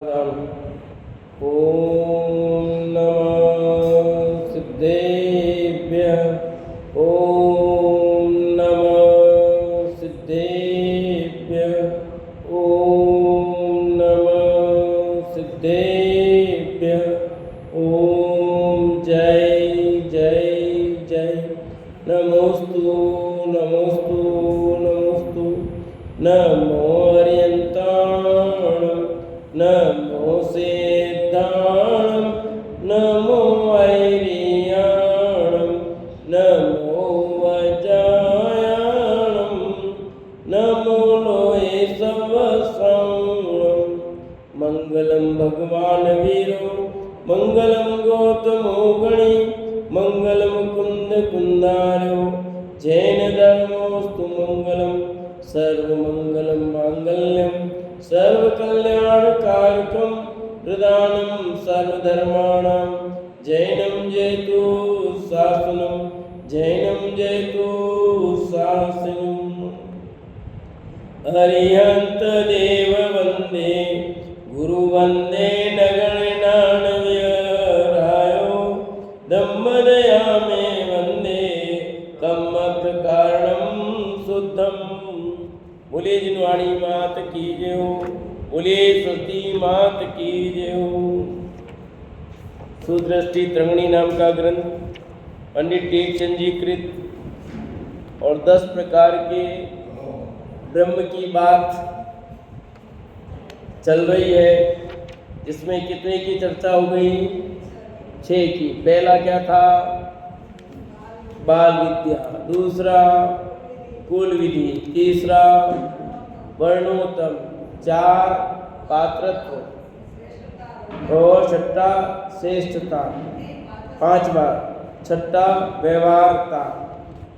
ओम नमः सिद्धेभ्यः। ओम नमः सिद्धेभ्यः। ओम नमः सिद्धेभ्यः। ओम जय जय जय। नमोस्तु नमोस्तु नमोस्तु। नमो अर्यन्ताणं नमो सिद्धाणं नमो ऐरियाणं नमो वज्रायाणं नमो लोये सवस्राणं। मंगलम भगवान वीरो मंगलम गौतमो गणी मंगलम कुंद कुंदारो जैन धर्मोस्तु मंगलम सर्वमंगलम मांगल्यम सर्वकल्याणकारकं प्रदानं सर्वधर्माणां जैनं जयतु शासनं जैनं जयतु शासनम्। अरिहंत देव वंदे गुरु वंदे नगणनान्यरायो दम्मदया मे वंदे कम्मक कारणं शुद्धम्। बोलिए जिनवाणी मात की जय हो। बोलिए सरस्वती मात की जय हो। सुदृष्टि तरंगिणी नाम का ग्रंथ पंडित टेकचंद जी कृत और 10 प्रकार के ब्रह्म की बात चल रही है, जिसमें कितने की चर्चा हो गई? 6 की। पहला क्या था? बाल विद्या। दूसरा कुल विधि। तीसरा वर्णोत्तम। 4 पात्रत्व और 6ठा श्रेष्ठता। 5वां 6ठा व्यवहारता।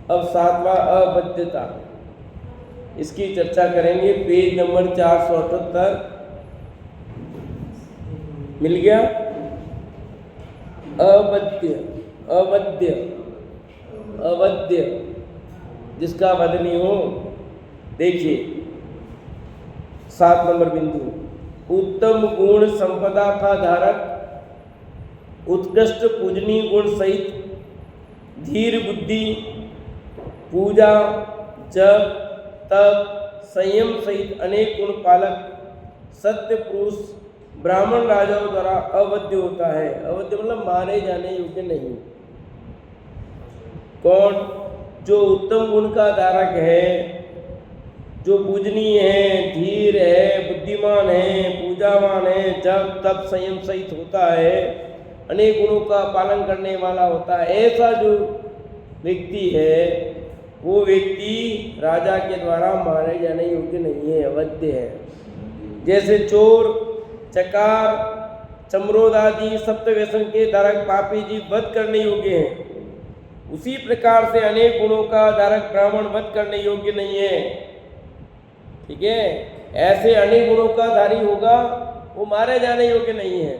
अब 7वां अबद्धता। इसकी चर्चा करेंगे। पेज नंबर 478 मिल गया। अवध्य अवध्य अवध्य जिसका वध नहीं हो। देखिए 7 नंबर बिंदु। उत्तम गुण संपदा का धारक, उत्कृष्ट पूजनीय गुण सहित धीर बुद्धि, पूजा जप तप संयम सहित अनेक गुण पालक सत्य पुरुष ब्राह्मण राजाओं द्वारा अवध्य होता है। अवध्य मतलब मारे जाने योग्य नहीं। कौन? जो उत्तम गुण का धारक है, जो पूजनीय है, धीर है, बुद्धिमान है, पूजावान है, जप तप संयम सहित होता है, अनेक गुणों का पालन करने वाला होता है। ऐसा जो व्यक्ति है वो व्यक्ति राजा के द्वारा मारे जाने योग्य नहीं है, अवध्य है। जैसे चोर, चकार, चमरोद आदि सप्त व्यसन के धारक पापी जीव वध करने योग्य हैं, उसी प्रकार से अनेक गुणों का धारक ब्राह्मण वध करने योग्य नहीं है। ठीक है? ऐसे अनेक गुणों का धारी होगा वो मारे जाने योग्य नहीं है।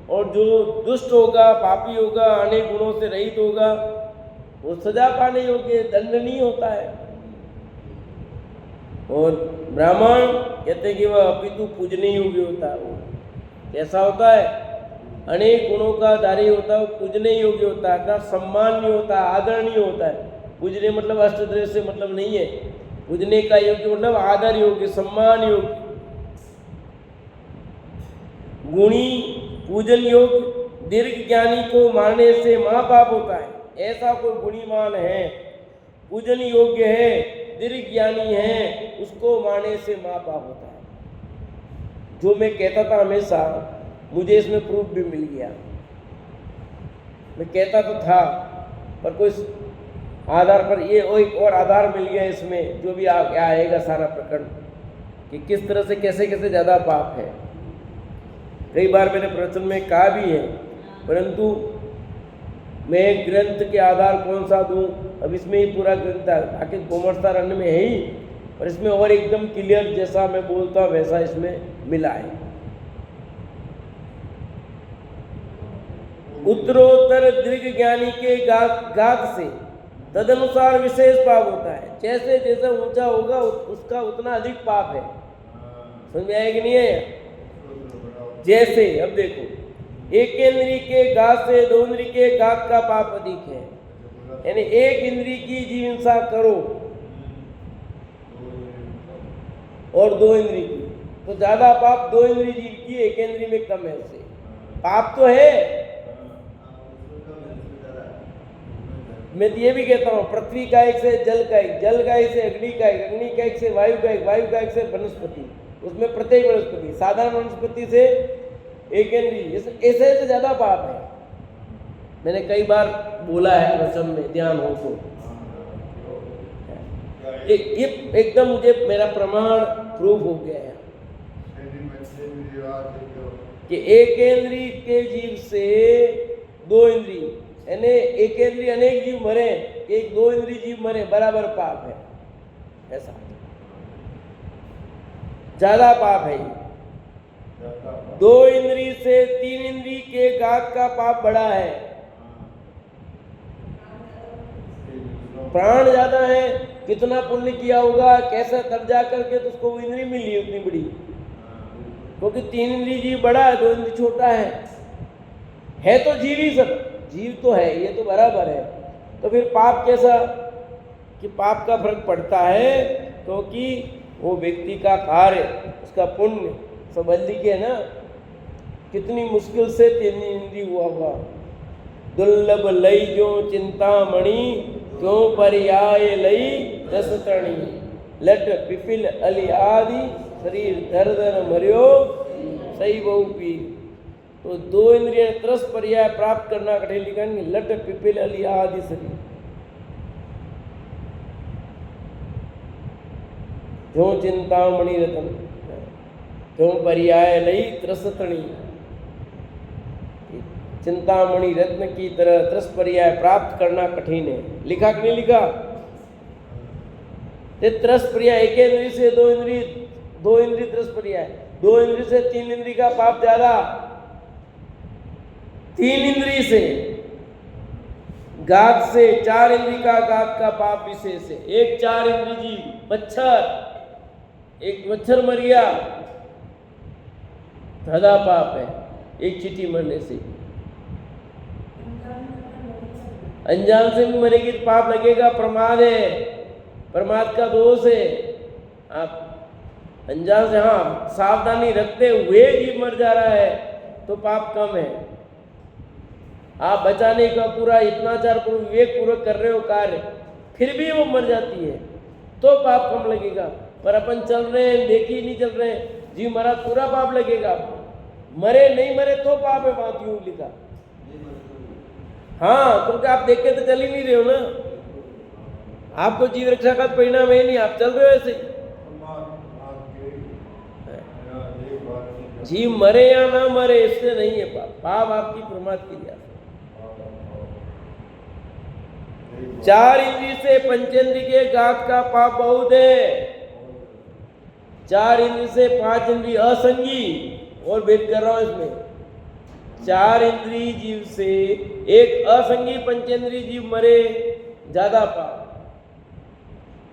और जो दुष्ट होगा, पापी होगा, अनेक गुणों से रहित होगा, वो सजा पाने योग्य, दंडनीय होता है। और ब्राह्मण कहते हैं कि वह अपितु पूजनीय योग्य होता है। वो कैसा होता है? अनेक गुणों का धारी होता है, पूजने योग्य होता है, सम्माननीय होता है, आदरणीय होता है। पूजने मतलब अष्टद्रव्य से मतलब नहीं है। पूजने का योग्य मतलब आदर योग्य, सम्मान योग्य, गुणी, पूजन योग्य। दीर्घ ज्ञानी को मारने से महापाप होता है। ऐसा कोई गुणीमान है, पूजन योग्य है, दीर्घ ज्ञानी है, उसको मारने से महापाप होता है। जो मैं कहता था हमेशा, मुझे इसमें प्रूफ भी मिल गया। मैं कहता तो था पर कोई आधार पर ये एक और आधार मिल गया इसमें, जो भी आएगा सारा प्रकरण कि किस तरह से कैसे कैसे ज़्यादा पाप है। कई बार मैंने प्रवचन में कहा भी है, परंतु मैं ग्रंथ के आधार कौन सा दूं? अब इसमें ही पूरा ग्रंथ है, बाकी कोमरसारण्य में है ही, पर इसमें और एकदम क्लियर जैसा मैं बोलता हूँ वैसा इसमें मिला है। उत्तरोत्तर दीर्घ ज्ञानी के गात से तदनुसार विशेष पाप होता है। जैसे जैसे ऊंचा होगा उसका उतना अधिक पाप है। समझ में आया कि नहीं है? जैसे अब देखो, एक इंद्री के घात से दो इंद्री के घात का पाप अधिक है, यानी एक इंद्री की जीव हिंसा करो और दो इंद्री की, तो ज्यादा पाप दो इंद्री जीव की, एक इंद्री में कम है। से पाप तो है। मैं तो ये भी कहता हूँ, पृथ्वी का एक से जल का एक, जल का एक से अग्नि का एक, अग्नि का एक से वायु का एक, वायु का एक से वनस्पति, उसमें प्रत्येक वनस्पति साधारण वनस्पति से एक इंद्री, ऐसे से ज्यादा पाप है। मैंने कई बार बोला है वचन में, ध्यान हो तो ये एकदम मुझे मेरा प्रमाण प्रूव हो गया है कि एक इंद्री के जीव से दो इंद्री, यानी एक इंद्री अनेक जीव मरे, एक दो इंद्री जीव मरे, बराबर पाप है। ऐसा ज्यादा पाप है। दो इंद्री से तीन इंद्री के घात का पाप बड़ा है। प्राण ज्यादा है, कितना पुण्य किया होगा, कैसा तब जा करके तो उसको वो इंद्री मिली उतनी बड़ी, क्योंकि तीन इंद्री जीव बड़ा है, दो इंद्री छोटा है तो जीव ही सब, जीव तो है, ये तो बराबर है। तो फिर पाप कैसा, कि पाप का फर्क पड़ता है, क्योंकि वो व्यक्ति का कार्य, उसका पुण्य सब लिखे है ना, कितनी मुश्किल से तीन इंद्री हुआ हुआ। दुर्लभ लई जो चिंतामणि, क्यों पर्याय लई रस तणी, लट पिपिल अली आदि, शरीर धर धर मरियो सही बहु पी। तो दो इंद्रिय त्रस पर्याय प्राप्त करना कठिन लिखा, लट पिपिल अली आदि शरीर, क्यों चिंतामणि रतन, क्यों पर्याय लई त्रस तणी, चिंतामणि रत्न की तरह त्रस पर्याय प्राप्त करना कठिन है। लिखा कि नहीं लिखा? त्रस पर्याय एक इंद्री से दो इंद्री, दो इंद्री त्रस पर्याय, दो इंद्री से तीन इंद्री का पाप ज्यादा, तीन इंद्री से घात से चार इंद्री का घात का पाप विशेष है। एक चार इंद्री जीव मच्छर, एक मच्छर मर गया, ज्यादा पाप है एक चींटी मरने से। अनजान से भी मरेगी तो पाप लगेगा, प्रमाद है, प्रमाद का दोष है। आप अनजान से, हाँ सावधानी रखते हुए जीव मर जा रहा है तो पाप कम है। आप बचाने का पूरा इतना चार पूर्व विवेक पूर्वक कर रहे हो कार्य, फिर भी वो मर जाती है तो पाप कम लगेगा। पर अपन चल रहे हैं, देख ही नहीं चल रहे हैं, जीव मरा पूरा पाप लगेगा। मरे नहीं मरे तो पाप है, वहां क्यों लिखा? हाँ, क्योंकि आप देख के तो चल ही नहीं रहे हो ना, आपको जीव रक्षा का परिणाम है नहीं, आप चल रहे हो ऐसे। जीव मरे या ना मरे इससे नहीं है पाप, पाप आपकी प्रमाद की जाए। चार इंद्री से पंचेंद्री के घात का पाप बहुत है। चार इंद्री से पांच इंद्री असंगी, और भेद कर रहा हूं इसमें, चार इंद्री जीव से एक असंगी पंचेंद्री जीव मरे, ज्यादा पाप।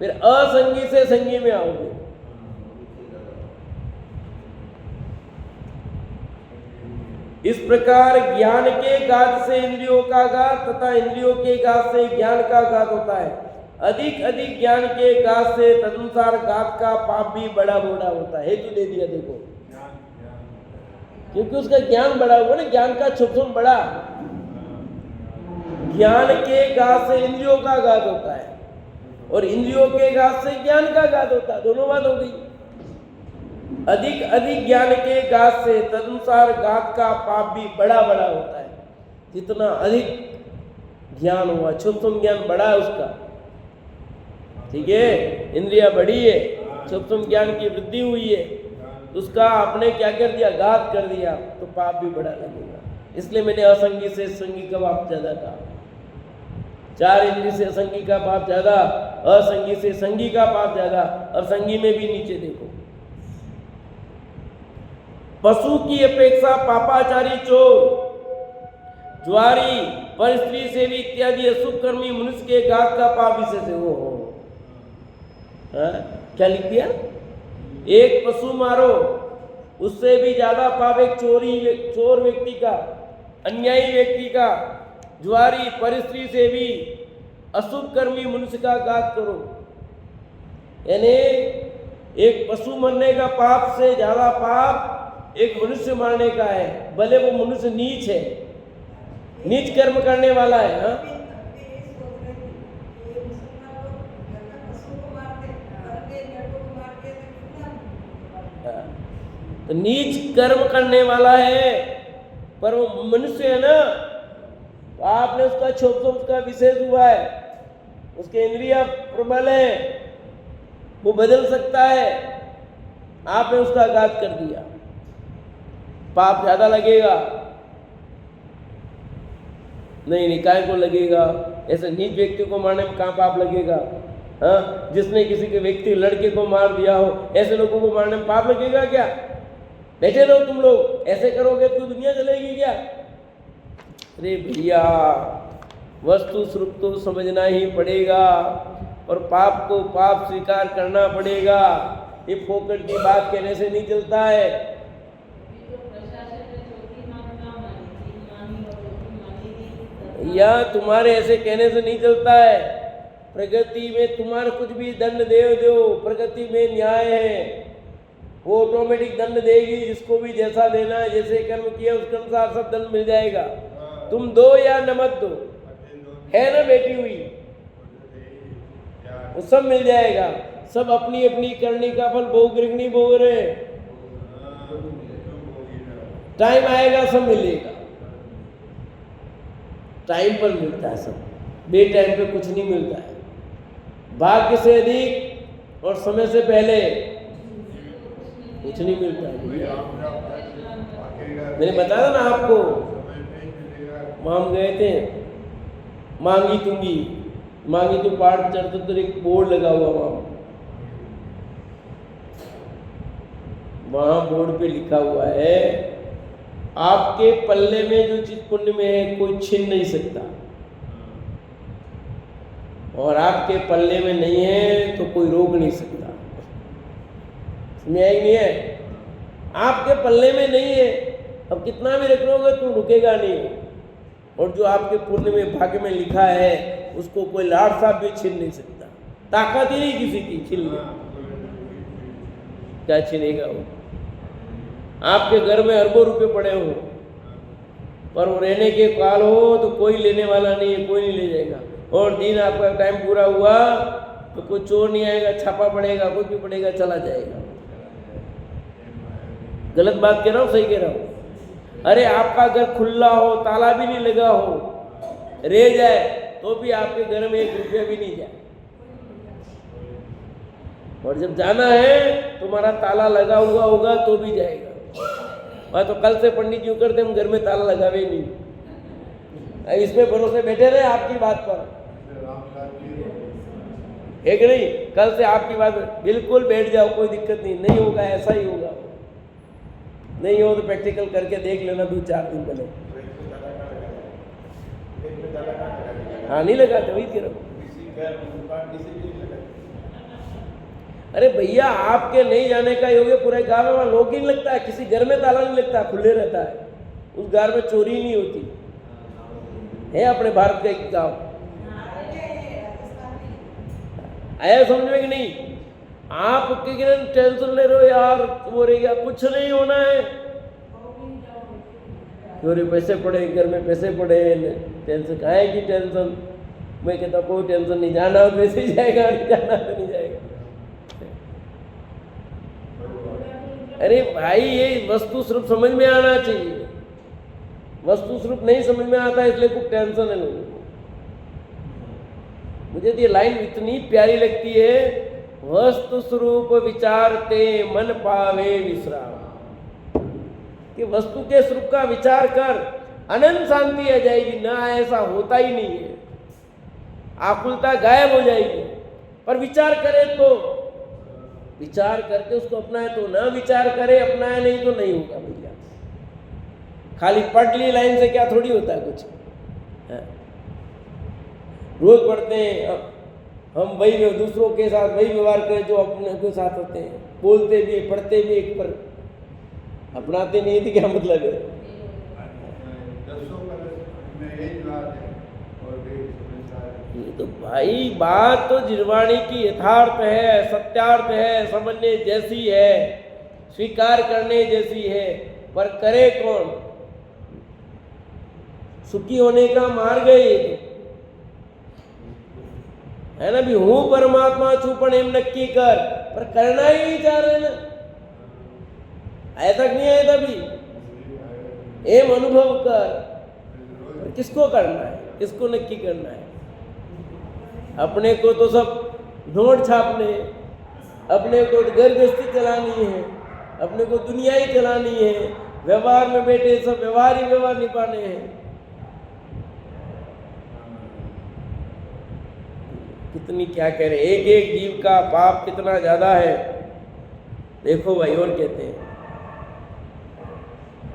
फिर असंगी से संगी में आओगे। इस प्रकार ज्ञान के घात से इंद्रियों का घात तथा इंद्रियों के घात से ज्ञान का घात होता है। अधिक अधिक ज्ञान के घात से तदनुसार घात का पाप भी बड़ा बड़ा होता है। हेतु दे दिया देखो, क्योंकि उसका ज्ञान बड़ा हुआ ना, ज्ञान का क्षुब्धम बड़ा। ज्ञान के घात से इंद्रियों का घात होता है और इंद्रियों के घात से ज्ञान का घात होता है, दोनों बात हो गई। अधिक अधिक ज्ञान के घात से तदनुसार घात का पाप भी बड़ा बड़ा होता है। जितना अधिक ज्ञान हुआ, क्षुब्धम ज्ञान बड़ा है उसका, ठीक है, इंद्रिया बड़ी है, क्षुब्धम ज्ञान की वृद्धि हुई है, उसका आपने क्या कर दिया, घात कर दिया, तो पाप भी बड़ा लगेगा। इसलिए मैंने असंगी से संगी का पाप ज्यादा कहा। चार इंद्री से असंगी का पाप ज्यादा, असंगी से संगी का पाप ज्यादा, और संगी में भी नीचे देखो, पशु की अपेक्षा पापाचारी, चोर, ज्वारी, पर स्त्री सेवी इत्यादि अशुभ कर्मी मनुष्य के घात का पाप विशेष है। वो हो क्या लिख दिया? एक पशु मारो उससे भी ज्यादा पाप एक चोर व्यक्ति का, अन्यायी व्यक्ति का, जुआरी परिस्त्री से भी अशुभ कर्मी मनुष्य का घात करो। यानी एक पशु मरने का पाप से ज्यादा पाप एक मनुष्य मारने का है, भले वो मनुष्य नीच है, नीच कर्म करने वाला है। हाँ, तो नीच कर्म करने वाला है, पर वो मनुष्य है ना, तो आपने उसका क्षोभ तो उसका विशेष हुआ है, उसके इंद्रिया प्रबल है, वो बदल सकता है, आपने उसका घात कर दिया, पाप ज्यादा लगेगा? नहीं, काय को लगेगा? ऐसे नीच व्यक्ति को मारने में कहाँ पाप लगेगा? हाँ, जिसने किसी के व्यक्ति लड़के को मार दिया हो, ऐसे लोगों को मारने में पाप लगेगा क्या? बैठे रहो तुम लोग, ऐसे करोगे तो दुनिया चलेगी क्या? अरे भैया, वस्तु स्वरूप तो समझना ही पड़ेगा और पाप को पाप स्वीकार करना पड़ेगा। ये फोकट की बात कहने से नहीं चलता है। या तुम्हारे ऐसे कहने से नहीं चलता है। प्रगति में तुम्हारा कुछ भी दंड दो, प्रगति में न्याय है, वो ऑटोमेटिक दंड देगी, जिसको भी जैसा देना है, जैसे कर्म किया उसके अनुसार सब दंड मिल जाएगा। तुम दो या न मत दो, है ना बैठी हुई, वो सब मिल जाएगा। सब अपनी अपनी करनी का फल भोग नहीं भोग रहे, टाइम आएगा सब मिलेगा, टाइम पर मिलता है सब, बे टाइम पे कुछ नहीं मिलता है। भाग्य से अधिक और समय से पहले कुछ नहीं मिलता है। मैंने बताया ना आपको, हम गए थे मांगी तुंगी, मांगी तो पहाड़ चढ़ते तो एक बोर्ड लगा हुआ, वहां बोर्ड पे लिखा हुआ है, आपके पल्ले में जो चीज पुण्य में है कोई छीन नहीं सकता, और आपके पल्ले में नहीं है तो कोई रोक नहीं सकता। समझ आई नहीं है? आपके पल्ले में नहीं है, अब कितना भी रख लोगे तो रुकेगा नहीं, और जो आपके पुण्य में भाग्य में लिखा है उसको कोई लाड साहब भी छीन नहीं सकता। ताकत ही नहीं किसी की छीनने, क्या छीनेगा वो? आपके घर में अरबों रुपए पड़े हो, पर वो रहने के काल हो तो कोई लेने वाला नहीं है, कोई नहीं ले जाएगा, और दिन आपका टाइम पूरा हुआ तो कोई चोर नहीं आएगा, छापा पड़ेगा, कुछ भी पड़ेगा, चला जाएगा। गलत बात कह रहा हूँ, सही कह रहा हूँ? अरे आपका घर खुला हो, ताला भी नहीं लगा हो, रह जाए तो भी आपके घर में 1 रुपया भी नहीं जाए, और जब जाना है तुम्हारा ताला लगा हुआ होगा तो भी जाएगा। और तो कल से पंडित जी करते हम घर में ताला लगावे ही नहीं, इसमें भरोसे बैठे रहे आपकी बात पर, है कि नहीं? कल से आपकी बात बिल्कुल बैठ जाओ, कोई दिक्कत नहीं होगा, ऐसा ही होगा। नहीं हो तो प्रैक्टिकल करके देख लेना 2-4 दिन पहले। हाँ, नहीं लगाते, वही कह रहा हूँ। अरे भैया, आपके नहीं जाने का योग्य पूरे गांव में लोग ही नहीं लगता है, किसी घर में ताला नहीं लगता, खुले रहता है, उस घर में चोरी नहीं होती है। अपने भारत का एक गांव आया समझ में कि नहीं? आप टेंशन ले रहे हो यार, वो रहेगा, कुछ नहीं होना है, चोरी पैसे पड़े, घर में पैसे पड़े, टेंशन कहाँ है की टेंशन? मैं कहता कोई टेंशन नहीं, जाना हो वैसे ही जाएगा, नहीं जाना तो नहीं जाएगा। अरे भाई, ये वस्तु स्वरूप समझ में आना चाहिए, वस्तु स्वरूप नहीं समझ में आता, इसलिए कुछ टेंशन है लोगों को। मुझे तो ये लाइन इतनी प्यारी लगती है, वस्तु स्वरूप विचारते मन पावे विश्राम, कि वस्तु के स्वरूप का विचार कर, अनंत शांति आ जाएगी। ना ऐसा होता ही नहीं है, आकुलता गायब हो जाएगी। पर विचार करे तो, विचार करके उसको अपनाए तो, ना विचार करे अपनाए नहीं तो नहीं होगा भैया। खाली पढ़ ली लाइन से क्या थोड़ी होता है कुछ है? रोज पढ़ते हैं हम, वही दूसरों के साथ वही व्यवहार करें जो अपने के साथ होते हैं, बोलते भी पढ़ते भी एक पर, अपनाते नहीं थे, क्या मतलब है? ये तो भाई बात तो जिरवाणी की यथार्थ है, सत्यार्थ है, समझने जैसी है, स्वीकार करने जैसी है, पर करे कौन? सुखी होने का मार्ग है ना भी, हूं परमात्मा छू पण एम नक्की कर, पर करना ही नहीं चाह रहे ना। आया तक नहीं आया था भी, एम अनुभव कर, पर किसको करना है, किसको नक्की करना है? अपने को तो सब नोट छापने, अपने को तो घर गृहस्थी चलानी है, अपने को दुनिया ही चलानी है, व्यवहार में बैठे सब व्यवहार ही व्यवहार निभाने हैं। कितनी क्या कह रहे, एक एक जीव का पाप कितना ज्यादा है। देखो भाई, और कहते हैं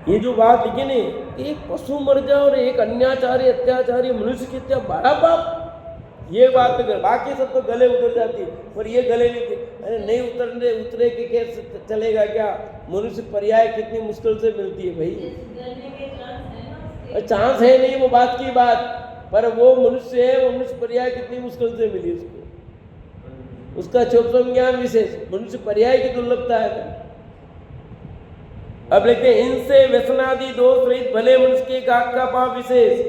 ये जो बात लिखी नहीं, एक पशु मर जाए और एक अन्याचारी अत्याचारी मनुष्य की हत्या, बड़ा पाप। ये बात तो बाकी सब तो गले उतर जाती, पर ये गले नहीं, अरे नहीं उतरे के कैसे चलेगा क्या? मनुष्य पर्याय कितनी मुश्किल से मिलती है भाई, चांस है नहीं, वो बात की बात, पर वो मनुष्य है, वो मनुष्य पर्याय कितनी मुश्किल से मिली उसको, उसका चौपम ज्ञान विशेष, मनुष्य पर्याय की दुर्लभता है। अब लिखते हैं, इनसे व्यसनादि दोष रहित भले मनुष्य के घात का पाप विशेष,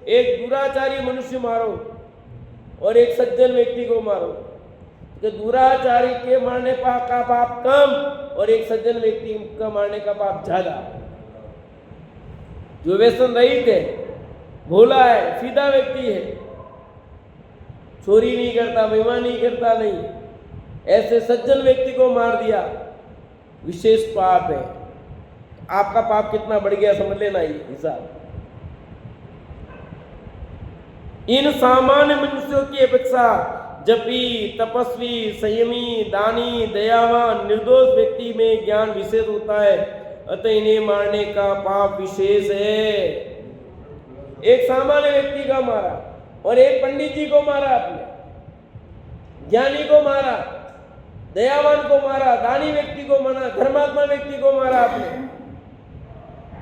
एक दुराचारी मनुष्य मारो और एक सज्जन व्यक्ति को मारो, तो दुराचारी के मारने का पाप कम और एक सज्जन व्यक्ति का मारने का पाप ज्यादा। जो व्यसन रहित है, भोला है, सीधा व्यक्ति है, चोरी नहीं करता, बेईमानी करता नहीं, ऐसे सज्जन व्यक्ति को मार दिया, विशेष पाप है। आपका पाप कितना बढ़ गया समझ लेना ही हिसाब। इन सामान्य मनुष्यों की अपेक्षा जपी, तपस्वी, संयमी, दानी, दयावान, निर्दोष व्यक्ति में ज्ञान विशेष होता है, अतः इन्हें मारने का पाप विशेष है। एक सामान्य व्यक्ति का मारा और एक पंडित जी को मारा, आपने ज्ञानी को मारा, दयावान को मारा, दानी व्यक्ति को मारा, धर्मात्मा व्यक्ति को मारा आपने,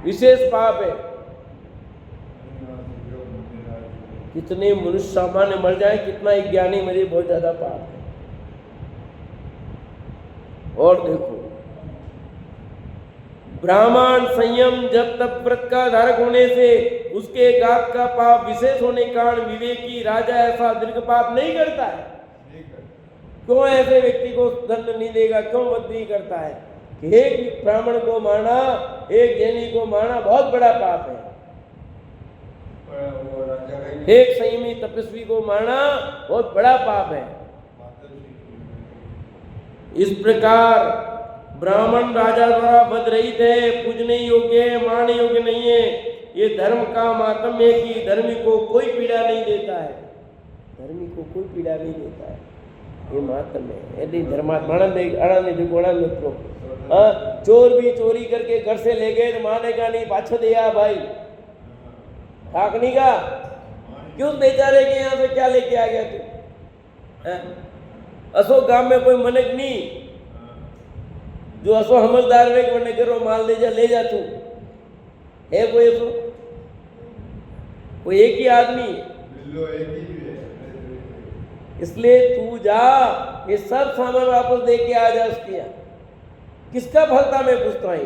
विशेष पाप है। कितने मनुष्य सामान्य मर जाए, कितना एक ज्ञानी मरे, बहुत ज्यादा पाप है। और देखो, ब्राह्मण संयम जब तक व्रत का धारक होने से उसके घात का पाप विशेष होने के कारण विवेकी राजा ऐसा दीर्घ पाप नहीं करता है। क्यों ऐसे व्यक्ति को दंड नहीं देगा, क्यों वध नहीं करता है? कि एक ब्राह्मण को मारना, एक जैनी को मारना बहुत बड़ा पाप है, एक संयमी तपस्वी को मारना बहुत बड़ा पाप है। इस प्रकार ब्राह्मण राजा द्वारा वध रहित है, पूजने योग्य है, मारने योग्य नहीं है। ये धर्म का मातम्य है कि धर्मी को कोई पीड़ा नहीं देता है, धर्मी को कोई पीड़ा नहीं देता है, ये मातम्य है। यदि धर्मात्मा मित्रों, चोर भी चोरी करके घर से ले गए तो मानेगा नहीं, पाछो दिया भाई ठाकनी का, क्यों बेचारे के यहाँ से क्या लेके आ गया तू? अशोक गांव में कोई मनक नहीं जो असो समझदार वे कि करो माल ले जा तू है, कोई असो कोई एक ही आदमी, इसलिए तू जा, ये सब सामान वापस दे के आ जा उसके यहाँ। किसका फल था मैं पूछता हूँ?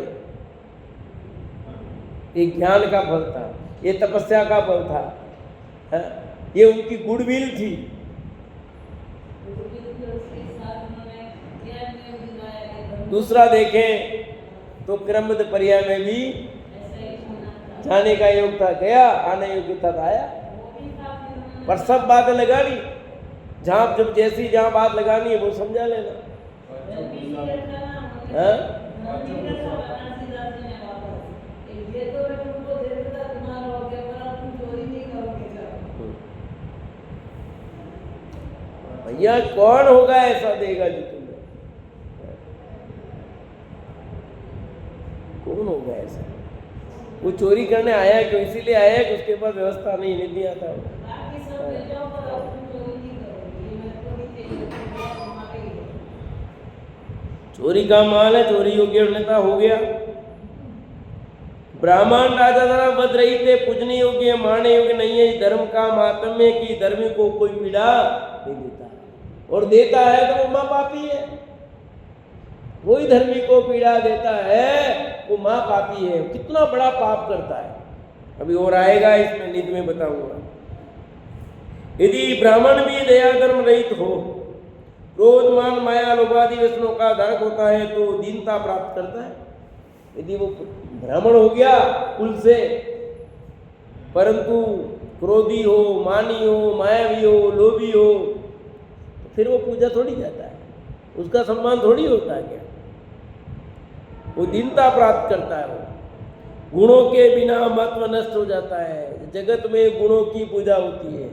ये ज्ञान का फल था, ये तपस्या का फल था, ये उनकी गुडविल थी। दूसरा देखें तो क्रमबद्ध पर्याय में भी जाने का योग था, गया, आने योग्य था, आया, पर सब बातें लगानी, जहां जब जैसी जहां बात लगानी है वो समझा लेना। भैया कौन होगा ऐसा देगा जो तुम्हें, कौन होगा ऐसा? वो चोरी करने आया क्यों? इसीलिए आया कि उसके पास व्यवस्था नहीं आता। चोरी का माल है, चोरी योग्य अन्यथा हो गया, ब्राह्मण राजा द्वारा बध रही थे, पूजनीय योग्य मानने योग्य नहीं है। इस धर्म का महात्म्य है कि धर्मी को कोई पीड़ा नहीं देता है, और देता है तो वो महापापी है। कोई धर्मी को पीड़ा देता है वो महापापी है, कितना बड़ा पाप करता है। अभी और आएगा, इसमें नीति में बताऊंगा। यदि ब्राह्मण भी दया धर्म रहित हो, क्रोध मान माया लोभादि व्यसनों का धारक होता है, तो दीनता प्राप्त करता है। यदि वो ब्राह्मण हो गया कुल से, परंतु क्रोधी हो, मानी हो, मायावी हो, लोभी हो, तो फिर वो पूजा थोड़ी जाता है, उसका सम्मान थोड़ी होता है। क्या वो दीनता प्राप्त करता है। वो गुणों के बिना महत्व नष्ट हो जाता है। जगत में गुणों की पूजा होती है।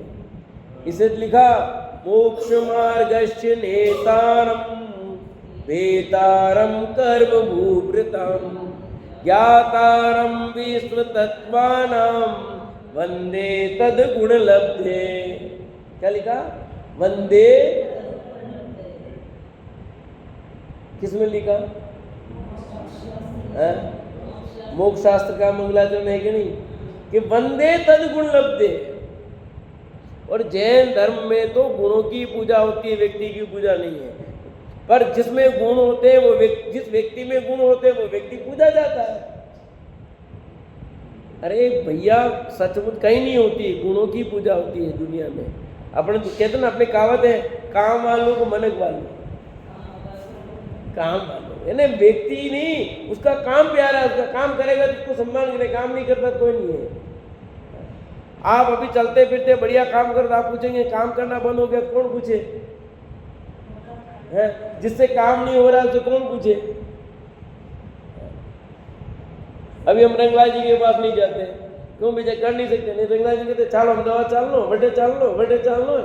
इसे लिखा मोक्ष मार्गस्य नेतारम वेतारम कर्म भूभृतम ज्ञातारम विश्व तत्वानाम वंदे तद गुण लब्धे। क्या लिखा? वंदे, किसमें लिखा? मोक्ष शास्त्र का मंगलाचरण है कि नहीं, कि वंदे तद गुण लब्धे। और जैन धर्म में तो गुणों की पूजा होती है, व्यक्ति की पूजा नहीं है। पर जिसमें गुण होते हैं वो जिस व्यक्ति में गुण होते हैं वो व्यक्ति पूजा जाता है। अरे भैया, सचमुच कहीं नहीं होती, गुणों की पूजा होती है दुनिया में। अपने तो कहते ना, अपने कहावत है, काम वालों को मनक वालों, काम वालों यानी व्यक्ति नहीं, उसका काम प्यारा है, उसका काम करेगा तो उसको सम्मान करेगा, काम नहीं करता कोई नहीं है। आप अभी चलते फिरते बढ़िया काम करते, आप पूछेंगे काम करना बंद हो गया, कौन पूछे? है जिससे काम नहीं हो रहा है उससे कौन पूछे? अभी हम रंगलाल जी के पास नहीं जाते, क्यों? बेचा कर नहीं सकते। नहीं, रंगलाल जी कहते चलो हम दवा चाल लो, बटे चाल लो, बटे चाल लो।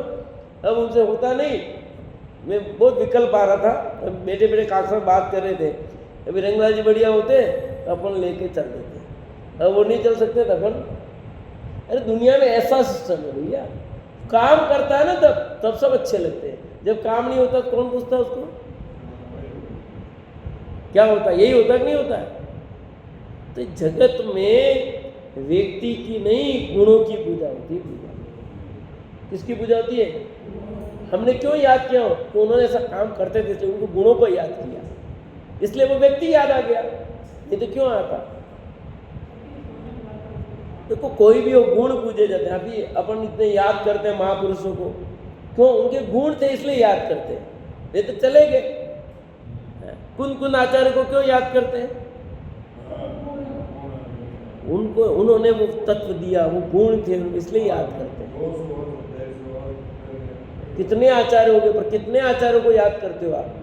अब उनसे होता नहीं। मैं बहुत विकल्प आ रहा था, बेटे बेटे काका से बात कर रहे थे। अभी रंगलाल जी बढ़िया होते तो अपन लेके चल देते, अब वो नहीं चल सकते तो अपन। अरे दुनिया में ऐसा सिस्टम है भैया, काम करता है ना तब सब अच्छे लगते हैं, जब काम नहीं होता तो कौन पूछता उसको? क्या होता? यही होता कि नहीं होता है? तो जगत में व्यक्ति की नहीं, गुणों की पूजा होती है। पूजा किसकी पूजा होती है? हमने क्यों याद किया? तो उन्होंने ऐसा काम करते थे, उनको गुणों को याद किया, इसलिए वो व्यक्ति याद आ गया, नहीं तो क्यों आता? देखो कोई भी हो, गुण पूजे जाते हैं। अभी अपन इतने याद करते हैं महापुरुषों को, क्यों? उनके गुण थे इसलिए याद करते हैं, नहीं तो चले गए। कुन आचार्य को क्यों याद करते हैं? उनको उन्होंने वो तत्व दिया, वो गुण थे, इसलिए याद करते हैं। कितने आचार्य हो गए, पर कितने आचार्यों को याद करते हो आप?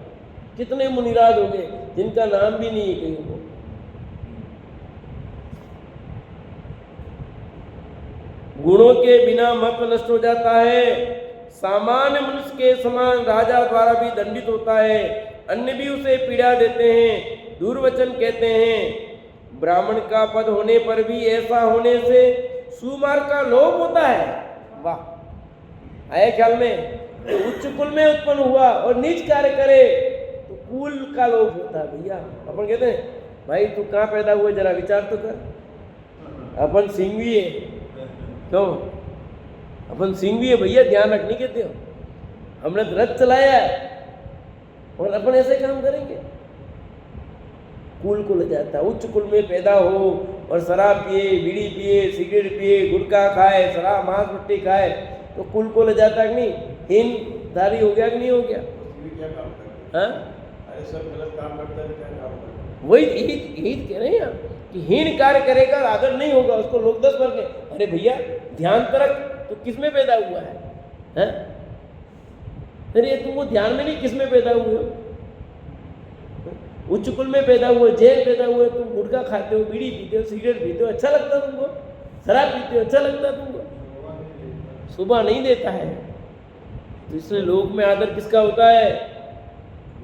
कितने मुनिराज हो गए जिनका नाम भी नहीं है कहीं को। गुणों के बिना महत्व नष्ट हो जाता है। सामान्य मनुष्य के समान राजा द्वारा भी दंडित होता है, अन्य भी उसे पीड़ा देते हैं, दुर्वचन कहते हैं। ब्राह्मण का पद होने पर भी ऐसा होने से सुमार्ग का लोभ होता है। वाह, आए ख्याल में? तो उच्च कुल में उत्पन्न हुआ और नीच कार्य करे तो कुल का लोभ होता है। भैया अपन कहते हैं भाई तू कहाँ पैदा हुआ, जरा विचार तो कर। अपन सिंघवी है, क्यों? अपन सिंघवी है भैया, ध्यान रखने कहते हो। हमने रथ चलाया और अपन ऐसे काम करेंगे? कुल को ले जाता है। उच्च कुल में पैदा हो और शराब पिए, बीड़ी पिए, सिगरेट पिए, गुटखा खाए, शराब मांस मट्टी खाए तो कुल को ले जाता है कि नहीं? हीनधारी हो गया कि नहीं हो गया? वही यही कह रहे हैं कि हीन कार्य करेगा, आदर नहीं होगा, उसको लोग 10 वर्ग। अरे भैया ध्यान तरक, तो किस में पैदा हुआ है? अरे तुमको ध्यान में नहीं, किस में पैदा हुए हो? उच्च कुल में पैदा हुए, जैन पैदा हुए, तुम गुटखा खाते हो, बीड़ी पीते हो, सिगरेट पीते हो, अच्छा लगता तुमको? शराब पीते हो, अच्छा लगता तुमको? सुबह नहीं देता है। तो इसलिए लोक में आदर किसका होता है?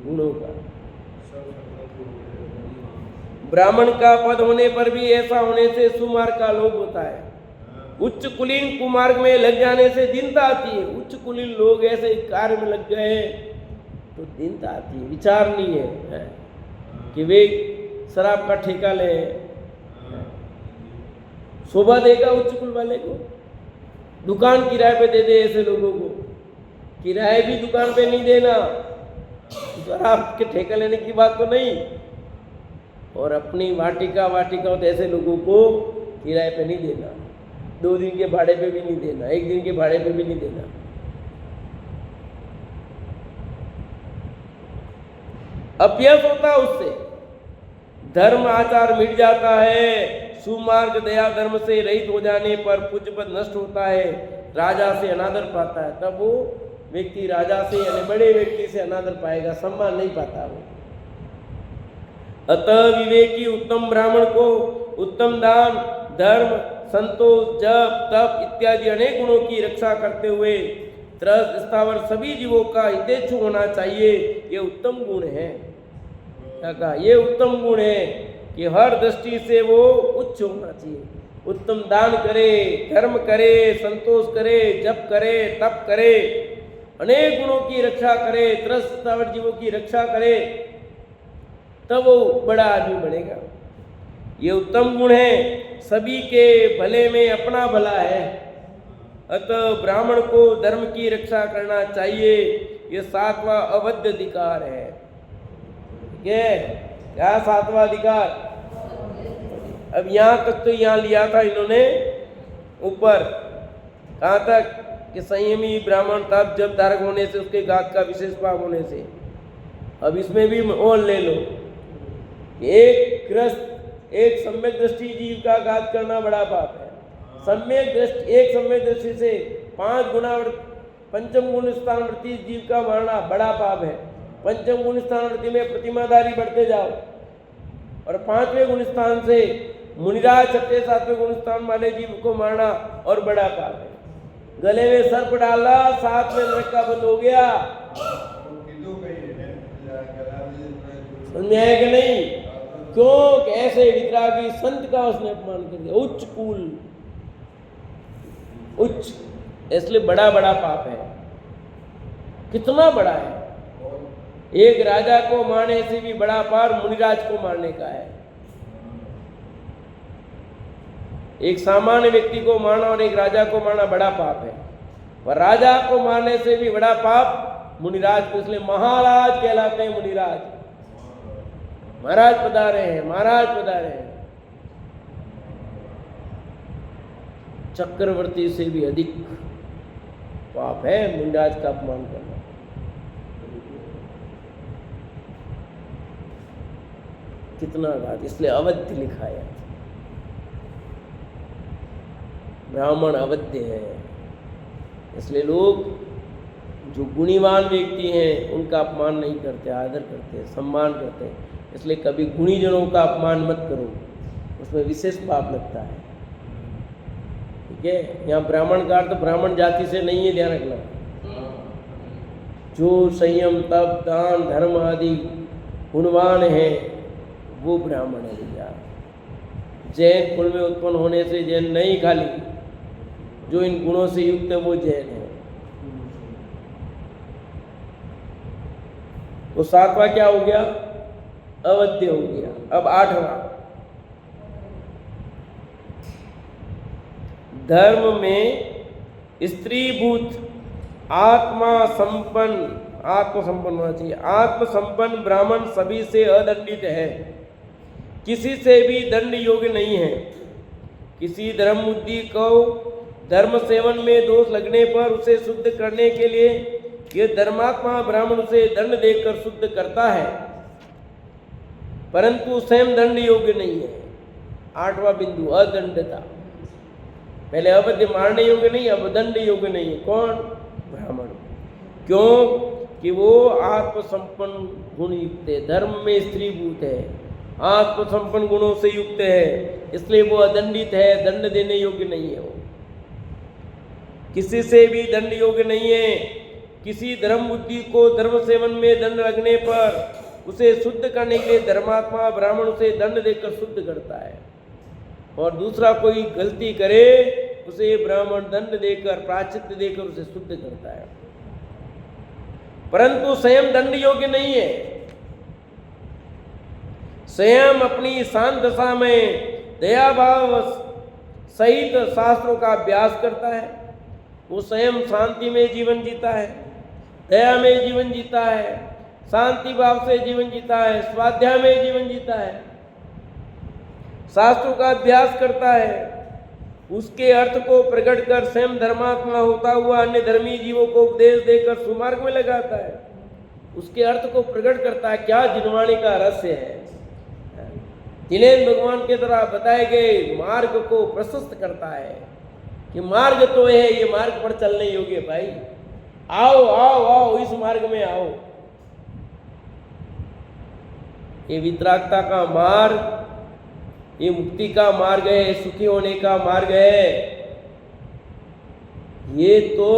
गुणों का। ब्राह्मण का पद होने पर भी ऐसा होने से सुमार्ग का लोभ होता है। उच्च कुलीन कुमार्ग में लग जाने से दीनता आती है। उच्च कुलीन लोग ऐसे कार्य में लग गए तो दीनता आती है। विचार नहीं है कि वे शराब का ठेका ले, शोभा देगा उच्च कुल वाले को? दुकान किराए पे दे दे ऐसे लोगों को, किराए भी दुकान पे नहीं देना, शराब के ठेका लेने की बात तो नहीं, और अपनी वाटिका तो ऐसे लोगों को किराए पे नहीं देना, 2 दिन के भाड़े पे भी नहीं देना, 1 दिन के भाड़े पे भी नहीं देना। अभ्यास होता है उससे, धर्म आचार मिट जाता है। सुमार्ग दया धर्म से रहित हो जाने पर पूज्यपद नष्ट होता है, राजा से अनादर पाता है। तब वो व्यक्ति राजा से यानी बड़े व्यक्ति से अनादर पाएगा, सम्मान नहीं पाता वो। अतः विवेकी उत्तम ब्राह्मण को उत्तम दान, धर्म, संतोष, जप, तप इत्यादि अनेक गुणों की रक्षा करते हुए त्रस्त स्थावर सभी जीवों का हितेच्छु होना चाहिए। ये उत्तम गुण है। क्या कहा? ये उत्तम गुण है कि हर दृष्टि से वो उच्च होना चाहिए। उत्तम दान करे, धर्म करे, संतोष करे, जप करे, तप करे, अनेक गुणों की रक्षा करे, त्रस्त स्थावर जीवों की रक्षा करे, तब वो बड़ा आदमी बनेगा। ये उत्तम गुण है। सभी के भले में अपना भला है, अतः ब्राह्मण को धर्म की रक्षा करना चाहिए। ये 7वां अवध अधिकार है। ये क्या 7वां अधिकार? अब यहाँ तक तो यहाँ लिया था इन्होंने ऊपर, कहाँ तक कि संयमी ब्राह्मण तब जब धारक होने से, उसके घात का विशेष पाप होने से। अब इसमें भी और ले लो, एक ग्रस्त, एक सम्यक दृष्टि जीव का घात करना बड़ा पाप है। सम्यक दृष्टि, एक सम्यक दृष्टि से 5 गुना पंचम गुण स्थान वृत्ति जीव का मारना बड़ा पाप है। पंचम गुण स्थान वृत्ति में प्रतिमाधारी बढ़ते जाओ, और 5वें गुण स्थान से मुनिराज 6, 7वें गुण स्थान वाले जीव को मारना और बड़ा पाप है। गले में सर्प डाला, 7 में नरक का बंद हो गया। समझ आया कि नहीं? क्यों? ऐसे वितरागी संत का उसने अपमान कर दिया, उच्च कुल, उच्च, इसलिए बड़ा बड़ा पाप है। कितना बड़ा है? एक राजा को मारने से भी बड़ा पाप मुनिराज को मारने का है। एक सामान्य व्यक्ति को मारना और एक राजा को मारना बड़ा पाप है, और राजा को मारने से भी बड़ा पाप मुनिराज को, इसलिए महाराज कहलाते हैं मुनिराज। महाराज पधारे हैं, महाराज पधारे हैं। चक्रवर्ती से भी अधिक पाप है मुनिराज का अपमान करना। कितना घात, इसलिए अवध्य लिखा है। ब्राह्मण अवध्य है, इसलिए लोग जो गुणीवान व्यक्ति हैं उनका अपमान नहीं करते, आदर करते, सम्मान करते। इसलिए कभी गुणीजनों का अपमान मत करो, उसमें विशेष पाप लगता है। ठीक है? यहाँ ब्राह्मण का अर्थ ब्राह्मण जाति से नहीं है, ध्यान रखना। जो संयम, तप, दान, धर्म आदि गुणवान है वो ब्राह्मण है भैया। जैन कुल में उत्पन्न होने से जैन नहीं, खाली जो इन गुणों से युक्त है वो जैन है। तो 7वां क्या हो गया? अवध्य हो गया। अब 8वां, धर्म में स्त्रीभूत आत्मा संपन्न होना चाहिए। आत्म संपन्न ब्राह्मण सभी से अदंडित है, किसी से भी दंड योग्य नहीं है। किसी धर्म बुद्धि को धर्म सेवन में दोष लगने पर उसे शुद्ध करने के लिए यह धर्मात्मा ब्राह्मण उसे दंड देकर शुद्ध करता है, परंतु स्वयं दंड योग्य नहीं है। 8वां बिंदु, अदंडता। पहले अवध्य मारने योग्य नहीं, अब दंड योग्य नहीं है। कौन? ब्राह्मण। क्यों? कि वो आत्मसंपन्न गुण युक्त है, धर्म में स्त्रीभूत है, आत्मसंपन्न गुणों से युक्त है, इसलिए वो अदंडित है, दंड देने योग्य नहीं है। वो किसी से भी दंड योग्य नहीं है। किसी धर्म बुद्धि को धर्म सेवन में दंड लगने पर उसे शुद्ध करने के लिए धर्मात्मा ब्राह्मण उसे दंड देकर शुद्ध करता है, और दूसरा कोई गलती करे उसे ब्राह्मण दंड देकर, प्रायश्चित देकर उसे शुद्ध करता है, परंतु स्वयं दंड योग्य नहीं है। स्वयं अपनी शांत दशा में दया भाव सहित शास्त्रों का अभ्यास करता है, वो स्वयं शांति में जीवन जीता है, दया में जीवन जीता है, शांति भाव से जीवन जीता है, स्वाध्याय में जीवन जीता है, शास्त्रों का अभ्यास करता है, उसके अर्थ को प्रकट कर स्वयं धर्मात्मा होता हुआ अन्य धर्मी जीवों को उपदेश देकर सुमार्ग में लगाता है, उसके अर्थ को प्रकट करता है। क्या जिनवाणी का रहस्य है, जिनेन्द्र भगवान के द्वारा बताए गए मार्ग को प्रशस्त करता है कि मार्ग तो है, ये मार्ग पर चलने योग्य भाई, आओ आओ आओ, इस मार्ग में आओ। ये वितरागता का मार्ग, ये मुक्ति का मार्ग है, सुखी होने का मार्ग है। ये तो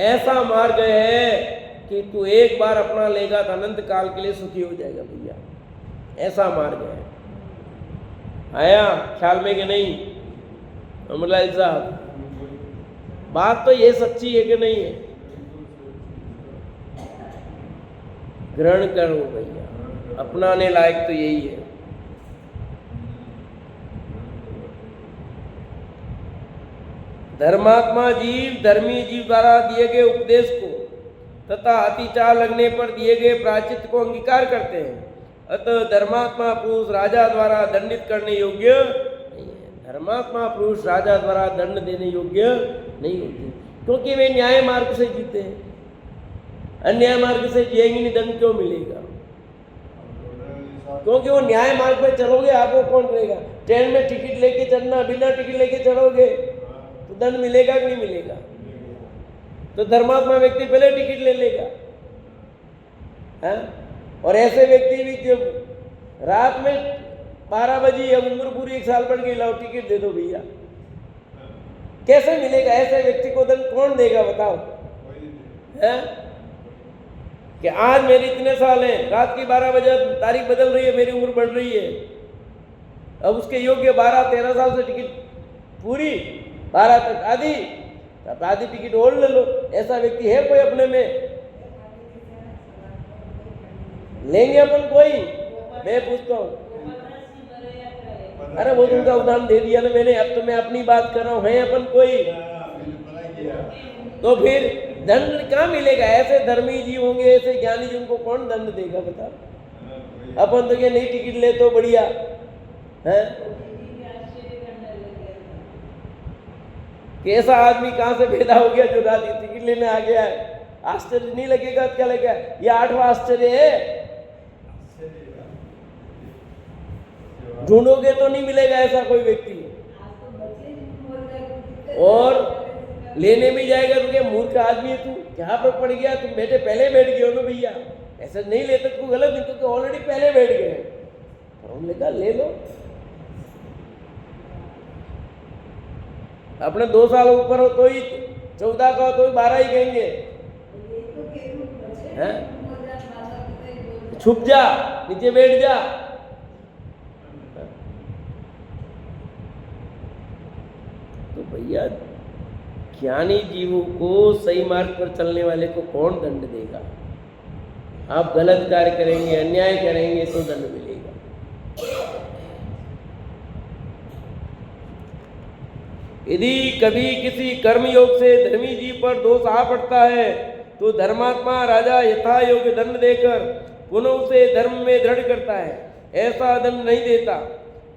ऐसा मार्ग है कि तू एक बार अपना लेगा तो अनंत काल के लिए सुखी हो जाएगा भैया, ऐसा मार्ग है। आया ख्याल में कि नहीं अमरलाल साहब? बात तो ये सच्ची है कि नहीं है? ग्रहण करो भैया, अपनाने लायक तो यही है। धर्मात्मा जीव धर्मी जीव द्वारा दिए गए उपदेश को तथा अतिचार लगने पर दिए गए प्रायश्चित को अंगीकार करते हैं, अतः धर्मात्मा पुरुष राजा द्वारा दंडित करने योग्य नहीं है। धर्मात्मा पुरुष राजा द्वारा दंड देने योग्य नहीं होते, क्योंकि वे न्याय मार्ग से जीते हैं। अन्याय मार्ग से जिएंगे नहीं, दंड क्यों मिलेगा? क्योंकि वो न्याय मार्ग पे चलोगे, आपको कौन करेगा? ट्रेन में टिकट लेके चढ़ना, बिना टिकट लेके चढ़ोगे तो दंड मिलेगा कि नहीं मिलेगा? तो धर्मात्मा व्यक्ति पहले टिकट ले लेगा है? और ऐसे व्यक्ति भी जब रात में 12 बजे अब उम्र पूरी 1 साल बढ़ गई, लाओ टिकट दे दो भैया, कैसे मिलेगा? ऐसे व्यक्ति को दंड कौन देगा बताओ? है कि आज मेरे इतने साल हैं, रात की 12 बजे तारीख बदल रही है, मेरी उम्र बढ़ रही है, अब उसके योग्य 12-13 साल से टिकट पूरी 12 तक आधी, अब आधी टिकट और ले लो। ऐसा व्यक्ति है कोई अपने में? लेंगे अपन कोई? मैं पूछता हूँ। अरे वो तुमका उदाहरण दे दिया ना मैंने, अब तो मैं अपनी बात कर रहा हूँ। है अपन कोई? तो फिर दंड कहाँ मिलेगा? ऐसे धर्मी जीव होंगे, ऐसे ज्ञानी जी, उनको कौन दंड देगा बता? अपन तो क्या नहीं टिकट ले तो बढ़िया है कि ऐसा आदमी कहाँ से पैदा हो गया जो रात टिकट लेने आ गया है? आश्चर्य नहीं लगेगा? क्या लगेगा? ये 8वां आश्चर्य है। ढूंढोगे तो नहीं मिलेगा ऐसा कोई व्यक्ति, और लेने में जाएगा तो क्या मूर्ख आदमी है तू, क्या पर पड़ गया? तुम बैठे पहले बैठ गए हो ना भैया, ऐसा नहीं लेते तो गलत नहीं, क्योंकि ऑलरेडी पहले बैठ गए। हमने कहा ले लो, अपने 2 साल ऊपर हो तो ही 14 का हो तो ही 12 ही कहेंगे हैं? छुप जा, नीचे बैठ जा। तो भैया ज्ञानी जीवों को, सही मार्ग पर चलने वाले को कौन दंड देगा? आप गलत कार्य करेंगे, अन्याय करेंगे तो दंड मिलेगा। यदि कभी किसी कर्मयोग से धर्मी जीव पर दोष आ पड़ता है तो धर्मात्मा राजा यथा योग्य दंड देकर पुनः उसे धर्म में दृढ़ करता है। ऐसा दंड नहीं देता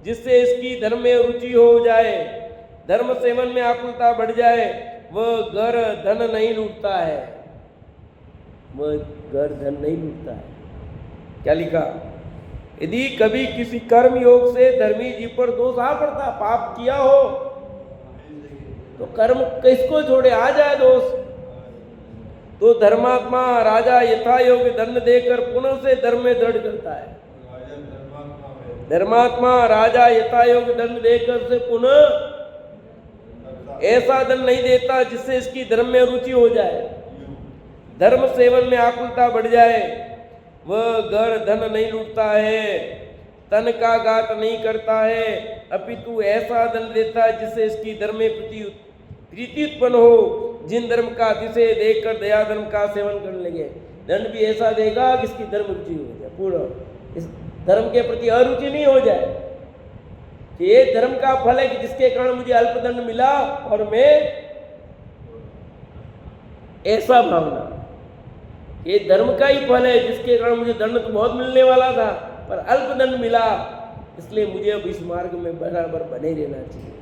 जिससे इसकी धर्म में रुचि हो जाए, धर्म सेवन में आकुलता बढ़ जाए। वह घर धन नहीं लूटता है, वह घर धन नहीं लूटता है। क्या लिखा? यदि कभी किसी कर्म योग से धर्मी जीव पर दोष आ पड़ता, पाप किया हो तो कर्म किसको छोड़े, आ जाए दोष, तो धर्मात्मा राजा यथा योग्य दंड देकर पुनः से धर्म में दृढ़ करता है। धर्मात्मा राजा यथा योग्य दंड देकर से पुनः ऐसा दंड नहीं देता जिससे इसकी धर्म में रुचि हो जाए, धर्म सेवन में आकुलता बढ़ जाए। वह घर धन नहीं लूटता है, तन का घात नहीं करता है, अपितु ऐसा दंड देता है जिससे इसकी धर्म में प्रीति उत्पन्न हो, जिन धर्म का अतिशय देखकर दया धर्म का सेवन करने लगे। दंड भी ऐसा देगा कि इसकी धर्म रुचि हो जाए, पूरा इस धर्म के प्रति अरुचि नहीं हो जाए। कि ये धर्म का फल है कि जिसके कारण मुझे अल्पदंड मिला और मैं ऐसा भावना, ये धर्म का ही फल है जिसके कारण मुझे दंड तो बहुत मिलने वाला था पर अल्पदंड मिला, इसलिए मुझे अब इस मार्ग में बराबर बने रहना चाहिए,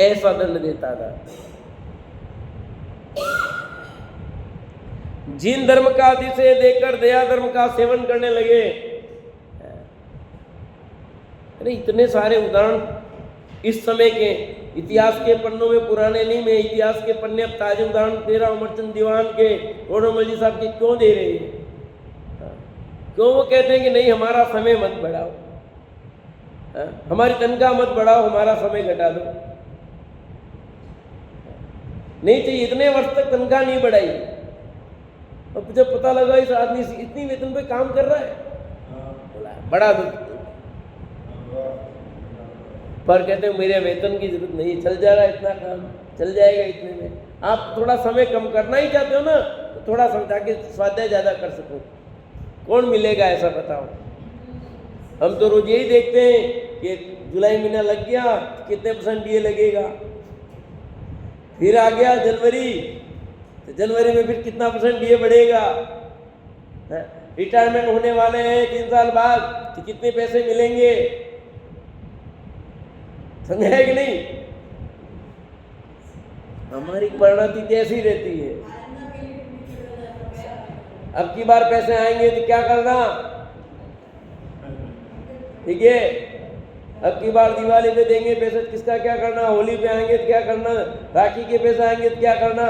ऐसा दंड देता था। जिन धर्म का अतिशय देकर दया धर्म का सेवन करने लगे। अरे इतने सारे उदाहरण इस समय के इतिहास के पन्नों में, पुराने नहीं, मैं इतिहास के पन्ने अब ताजे उदाहरण दे रहा हूं। अमरचंद दीवान के, रोनमल जी साहब के क्यों दे रहे हैं? क्यों वो कहते हैं कि नहीं हमारा समय मत बढ़ाओ, हमारी तनख्वाह मत बढ़ाओ, हमारा समय घटा दो। नहीं चाहिए, इतने वर्ष तक तनख्वाह नहीं बढ़ाई, अब जब पता लगा इस आदमी इतनी वेतन पे काम कर रहा है, बोला बढ़ा दो। पर कहते हैं मेरे वेतन की जरूरत नहीं, चल जा रहा है इतना काम, चल जाएगा इतने में। आप थोड़ा समय कम करना ही चाहते हो ना, तो थोड़ा समझा के स्वाध्याय ज़्यादा कर सको। कौन मिलेगा ऐसा बताओ? हम तो रोज यही देखते हैं कि जुलाई महीना लग गया, कितने % डीए लगेगा, फिर आ गया जनवरी, तो जनवरी में फिर कितना % डीए बढ़ेगा, रिटायरमेंट होने वाले हैं 3 साल बाद, तो कितने पैसे मिलेंगे, समझ है कि नहीं? हमारी परिणति कैसी रहती है। अब की बार पैसे आएंगे तो क्या करना, ठीक है, अब की बार दिवाली पे देंगे पैसे, किसका क्या करना, होली पे आएंगे तो क्या करना, राखी के पैसे आएंगे तो क्या करना,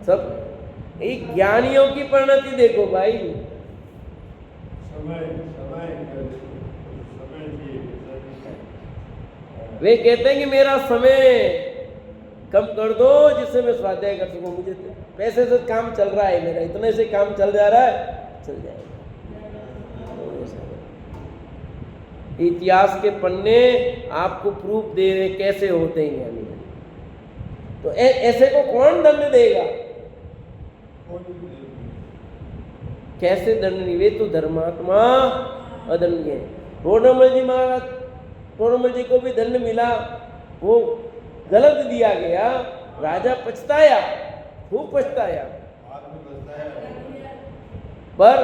सब एक ज्ञानियों की परिणति देखो भाई। वे कहते हैं कि मेरा समय कम कर दो जिससे मैं स्वाध्याय कर सकूं, मुझे पैसे से काम चल रहा है, मेरा इतने से काम चल जा रहा है, चल जाएगा। इतिहास के पन्ने आपको प्रूफ दे रहे कैसे होते हैं ज्ञानी। तो ऐसे को कौन दंड देगा, कैसे दंड नहीं, वे तो धर्मात्मा अदंड है। रोनमल जी महाराज, रोनमल जी को भी दंड मिला, वो गलत दिया गया, राजा पछताया, खूब पछताया, पर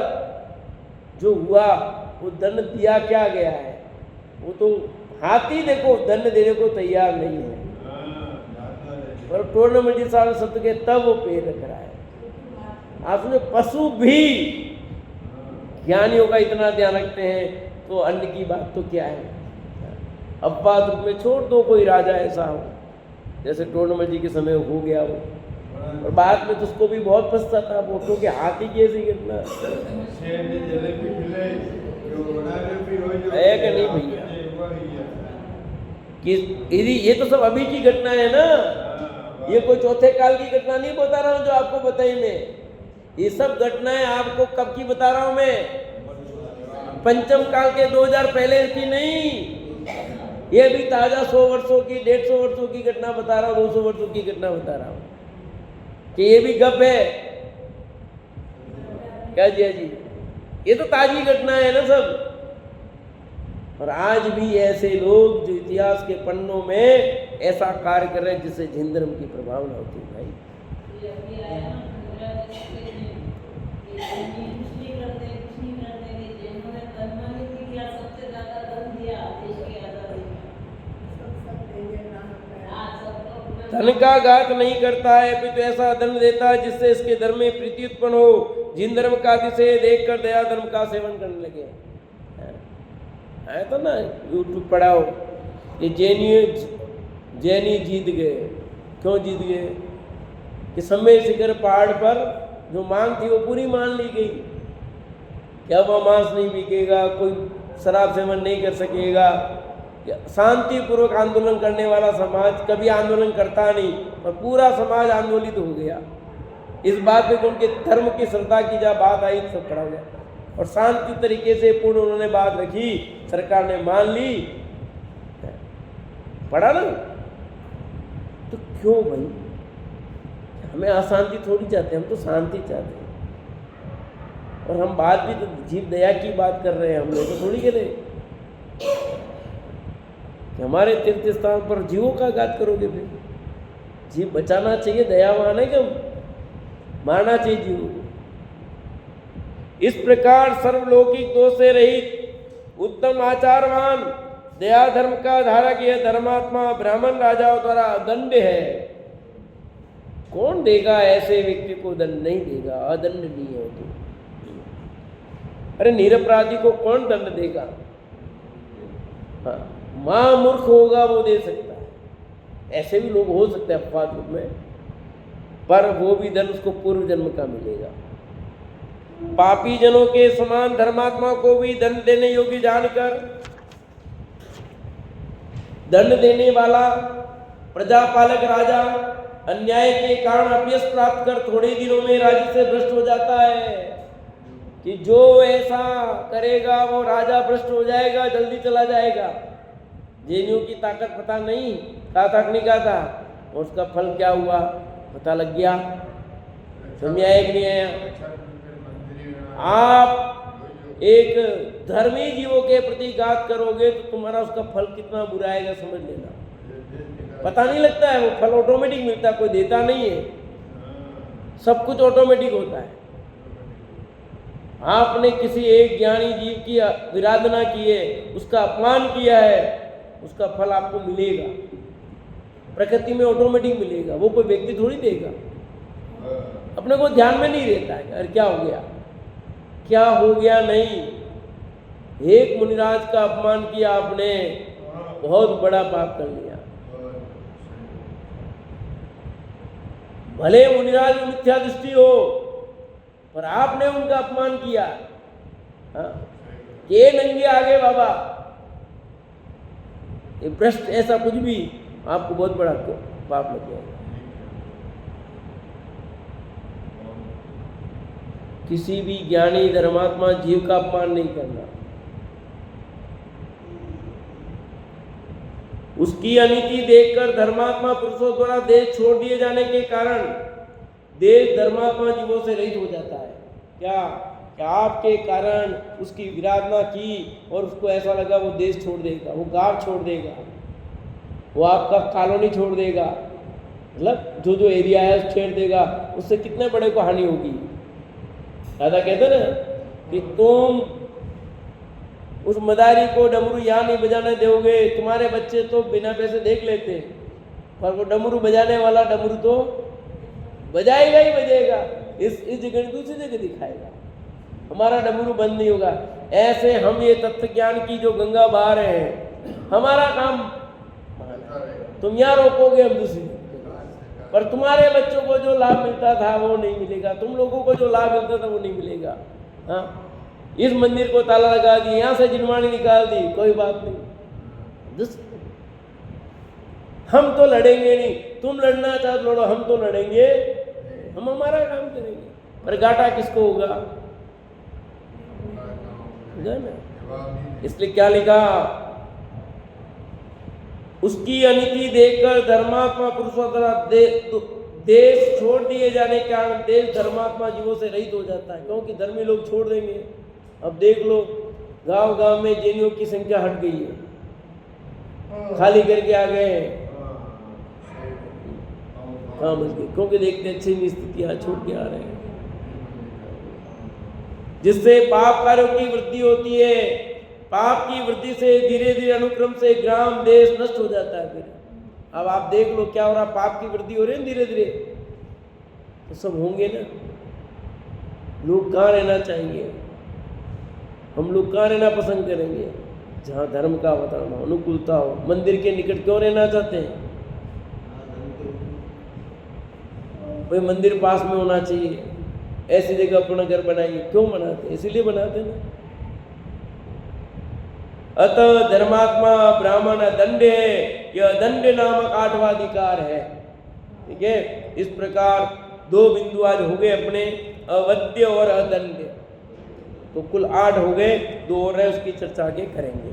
जो हुआ वो दंड दिया क्या गया है, वो तो हाथी देखो दंड देने को तैयार नहीं है, पर टूर्नामेंट जी साहब सत्य के तब वो पैर रख रहा है। आपने पशु भी ज्ञानियों का इतना ध्यान रखते हैं, तो अन्य की बात तो क्या है। अब बात रूप में छोड़ दो, कोई राजा ऐसा हो जैसे टूर्नामेंट जी के समय हो गया वो, और बाद में तो उसको भी बहुत पछताता था, वोटों के हाथी की ऐसी घटना है कि नहीं भैया, कि ये तो सब अभी की घटना है ना, ये कोई चौथे काल की घटना नहीं बता रहा हूँ जो आपको बताई मैं, ये सब घटनाएं आपको कब की बता रहा हूँ मैं, पंचम काल के 2000 पहले की नहीं, ये भी ताजा 100 वर्षों की 150 वर्षों की घटना बता रहा हूँ, 200 वर्षों की घटना बता रहा हूँ, कि ये भी गप है क्या जी? जी ये तो ताजी घटना है ना सब। और आज भी ऐसे लोग जो इतिहास के पन्नों में ऐसा कार्य कर रहे हैं जिससे जैन धर्म की प्रभावना होती है भाई। धन का घात नहीं करता है, फिर तो ऐसा दंड देता है जिससे इसके धर्म में प्रीति उत्पन्न हो। जिन धर्म का अतिशय देखकर दया धर्म का सेवन करने लगे। है तो ना, यूट्यूब पढ़ाओ ये जैनी जीत गए। क्यों जीत गए? कि समय शिखर पहाड़ पर जो मांग थी वो पूरी मान ली गई कि अब मांस नहीं बिकेगा, कोई शराब सेवन नहीं कर सकेगा। शांतिपूर्वक आंदोलन करने वाला समाज कभी आंदोलन करता नहीं, पर पूरा समाज आंदोलित हो गया इस बात पे कि उनके धर्म की श्रद्धा की जब बात आई तो सब खड़ा हो गया, और शांति तरीके से पूर्ण उन्होंने बात रखी, सरकार ने मान ली, पढ़ा ना। तो क्यों भाई, हमें अशांति थोड़ी चाहते हैं, हम तो शांति चाहते हैं। और हम बात भी तो जीव दया की बात कर रहे हैं, हम लोग तो थोड़ी कह रहे। कि हमारे तीर्थ स्थान पर जीवों का घात करोगे? फिर जीव बचाना चाहिए, दयावान है कि मारना चाहिए जीवों को? इस प्रकार सर्वलौकिक दोष से रहित उत्तम आचारवान दया धर्म का धारक यह धर्मात्मा ब्राह्मण राजाओं द्वारा दंड है। कौन देगा ऐसे व्यक्ति को दंड? नहीं देगा, अदंडनीय है तो। अरे निरपराधी को कौन दंड देगा? हाँ, महामूर्ख होगा वो दे सकता है, ऐसे भी लोग हो सकते हैं अपवाद रूप में, पर वो भी दंड उसको पूर्व जन्म का मिलेगा। पापी जनों के समान धर्मात्मा को भी दंड देने योग्य जानकर दंड देने वाला प्रजापालक राजा अन्याय के कारण अपयश प्राप्त कर थोड़े दिनों में राज्य से भ्रष्ट हो जाता है। कि जो ऐसा करेगा वो राजा भ्रष्ट हो जाएगा, जल्दी चला जाएगा। जेनियों की ताकत पता नहीं, कहा था नहीं कहा था, और उसका फल क्या हुआ पता लग गया। समझ आया कि नहीं आया? आप एक धर्मी जीवों के प्रति घात करोगे तो तुम्हारा उसका फल कितना बुरा आएगा समझ लेना। पता नहीं लगता है, वो फल ऑटोमेटिक मिलता है, कोई देता नहीं है, सब कुछ ऑटोमेटिक होता है। आपने किसी एक ज्ञानी जीव की विराधना की है, उसका अपमान किया है, उसका फल आपको मिलेगा, प्रकृति में ऑटोमेटिक मिलेगा, वो कोई व्यक्ति थोड़ी देगा। अपने को ध्यान में नहीं रहता है अरे क्या हो गया, क्या हो गया नहीं। एक मुनिराज का अपमान किया आपने, बहुत बड़ा पाप कर लिया। भले मुनिराज में मिथ्या दृष्टि हो, पर आपने उनका अपमान किया। हाँ, के नंगे आगे बाबा, ये भ्रष्ट ऐसा कुछ भी आपको बहुत बड़ा पाप लग जाएगा। किसी भी ज्ञानी धर्मात्मा जीव का अपमान नहीं करना। उसकी अनीति देखकर धर्मात्मा पुरुषों द्वारा देश छोड़ दिए जाने के कारण देश धर्मात्मा जीवों से रहित हो जाता है। क्या आपके कारण उसकी विराधना की और उसको ऐसा लगा वो देश छोड़ देगा, वो गांव छोड़ देगा, वो आपका कॉलोनी छोड़ देगा, मतलब जो एरिया है छेड़ देगा, उससे कितने बड़े को हानि होगी। दादा कहते ना कि तुम उस मदारी को डमरू यहाँ नहीं बजाने दोगे, तुम्हारे बच्चे तो बिना पैसे देख लेते, पर वो डमरू बजाने वाला डमरू तो बजाएगा ही बजाएगा। इस जगह दूसरी जगह दिखाएगा, हमारा डमरू बंद नहीं होगा। ऐसे हम ये तत्व ज्ञान की जो गंगा बहा रहे हैं, हमारा काम तुम यहाँ रोकोगे, हम दूसरी, पर तुम्हारे बच्चों को जो लाभ मिलता था वो नहीं मिलेगा, तुम लोगों को जो लाभ मिलता था वो नहीं मिलेगा। हाँ, इस मंदिर को ताला लगा दी, यहाँ से जिनवाणी निकाल दी, कोई बात नहीं, हम तो लड़ेंगे नहीं, तुम लड़ना चाहो लड़ो, हम तो लड़ेंगे, हम हमारा काम करेंगे, पर घाटा किसको होगा ना। इसलिए क्या लिखा, उसकी अनीति देखकर धर्मात्मा पुरुषों द्वारा देश छोड़ दिए जाने के कारण देश धर्मात्मा जीवों से रहित हो जाता है, क्योंकि धर्मी लोग छोड़ देंगे। अब देख लो गांव गांव में जैनियों की संख्या हट गई है, खाली करके आ गए, हाँ बच गए, क्योंकि देखते अच्छी स्थितियां छोड़ के आ रहे हैं, जिससे पाप कार्यों की वृद्धि होती है। पाप की वृद्धि से धीरे धीरे अनुक्रम से ग्राम देश नष्ट हो जाता है। फिर अब आप देख लो क्या हो रहा, पाप की वृद्धि हो रही है धीरे धीरे, तो सब होंगे ना। लोग कहाँ रहना चाहेंगे, हम लोग कहाँ रहना पसंद करेंगे, जहाँ धर्म का वातावरण हो, अनुकूलता हो। मंदिर के निकट क्यों रहना चाहते हैं, भाई मंदिर पास में होना चाहिए, ऐसी जगह अपना घर बनाएंगे, क्यों बनाते, इसीलिए बनाते ना। अतः धर्मात्मा ब्राह्मण दंड है, यह दंड नामक 8वां अधिकार है। ठीक है, इस प्रकार 2 बिंदु आज हो गए अपने, अवध्य और अदंड, तो कुल 8 हो गए, 2 और है, उसकी चर्चा आगे करेंगे।